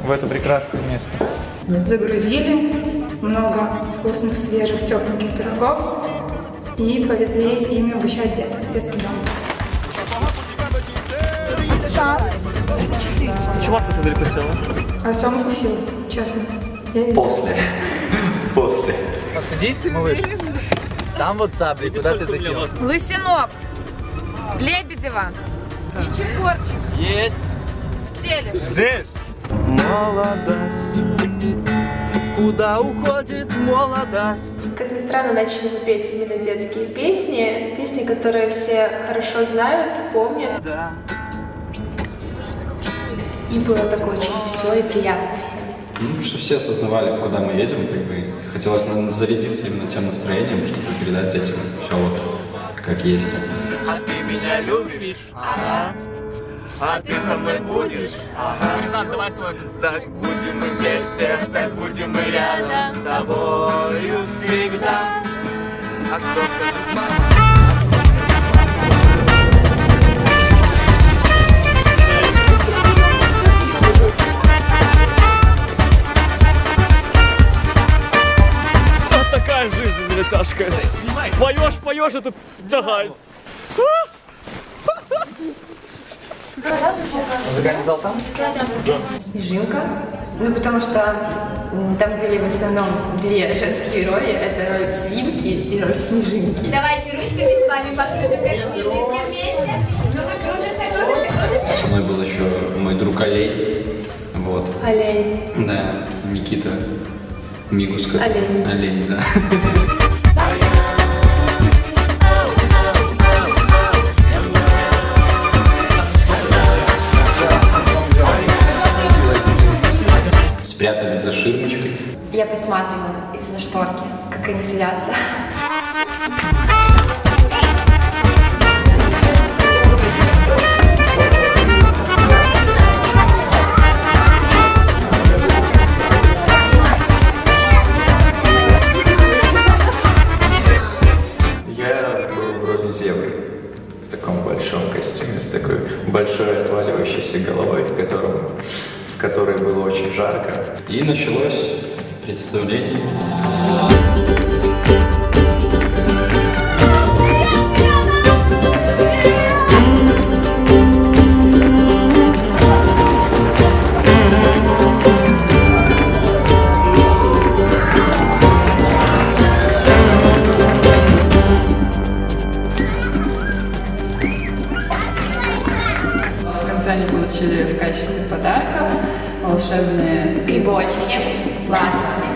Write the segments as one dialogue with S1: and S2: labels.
S1: в это прекрасное место.
S2: Загрузили много вкусных, свежих, тепленьких пирогов и повезли ими угощать деток в детский дом.
S3: Чувак, ты далеко села?
S2: Артем укусил, честно.
S4: После.
S1: Подсадись, малыш. Там вот сабли, куда ты закинул?
S5: Лысенок, Лебедева и Чепорчик.
S3: Есть.
S5: Сели.
S3: Здесь.
S1: Молодость. Куда уходит молодость?
S6: Как ни странно, начали мы петь именно детские песни, которые все хорошо знают, помнят.
S1: Да.
S6: И было так очень тепло и приятно всем.
S4: Ну, что все осознавали, куда мы едем, как бы. Хотелось зарядиться именно тем настроением, чтобы передать детям все вот как есть.
S3: А ты меня любишь? Ага. А ты со мной будешь? Ага. Рязан, давай свой. Так будем мы вместе, так будем мы рядом с тобою всегда. А что скажет мама? Такая жизнь у меня тяжкая. Поешь, и тут тягает.
S1: Музыкальный зал там?
S6: Снежинка. Ну, потому что там были в основном две женские роли. Это роль свинки и роль снежинки.
S5: Давайте ручками с вами покружим, как снежинки вместе. Ну-ка, кружится.
S4: Со мной был еще мой друг Олень. Вот.
S6: Олень.
S4: Да, Никита Мигус.
S6: Олень.
S4: Олень, да. Спрятались за ширмочкой.
S6: Я посматривала из-за шторки, как они садятся.
S4: Я был в роли зебры в таком большом костюме, с такой большой отваливающейся головой, в которой было очень жарко. И началось представление.
S2: В конце они получили в качестве подарков волшебные
S6: Грибочки, сладости.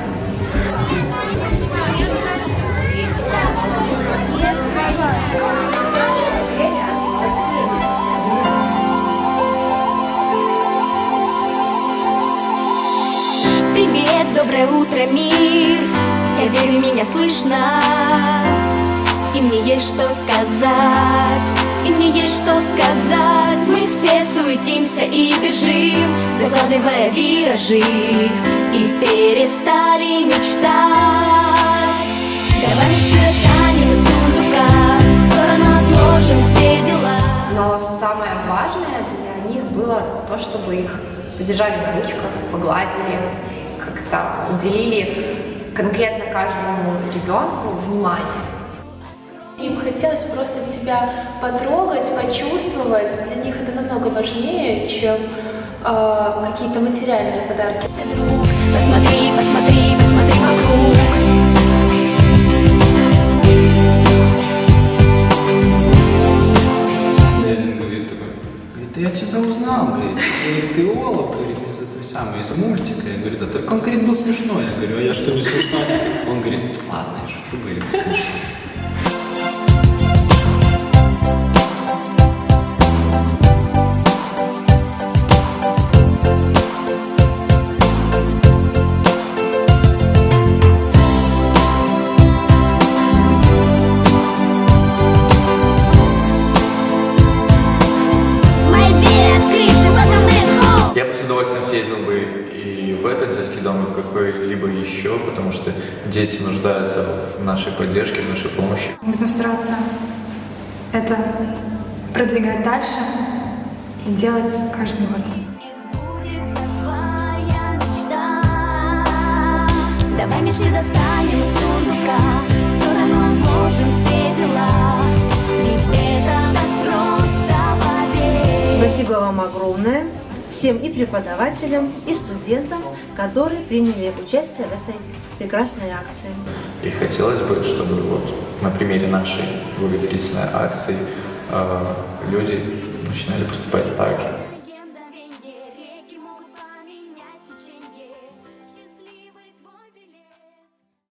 S7: Привет, доброе утро, мир. Я верю, меня слышно. И мне есть что сказать. И мне есть что сказать. Мы все суетимся и бежим, закладывая виражи, и перестали мечтать. Давай мечты достанем из сундука, в сторону отложим все дела.
S6: Но самое важное для них было то, чтобы их подержали на ручках, погладили, как-то уделили конкретно каждому ребенку внимание.
S8: Им хотелось просто тебя потрогать, почувствовать. Для них это намного важнее, чем какие-то материальные подарки.
S7: Посмотри, посмотри, посмотри вокруг.
S4: И один говорит такой, я тебя узнал, говорит, ты Олаф, говорит, из этого самого, из мультика. Я говорю, да только он, говорит, был смешной. Я говорю, а я что, не смешной? Он говорит, ладно, я шучу, говорит, ты смешной. Я бы с удовольствием съездил бы и в этот детский дом, и в какой-либо еще, потому что дети нуждаются в нашей поддержке, в нашей помощи.
S2: Будем стараться это продвигать дальше и делать каждый год.
S7: Сбудется твоя Пришли, достанем из сундука, в сторону отложим все дела. Ведь это так просто, поверь.
S9: Спасибо вам огромное, всем и преподавателям, и студентам, которые приняли участие в этой прекрасной акции.
S4: И хотелось бы, чтобы вот на примере нашей благотворительной акции люди начинали поступать так же.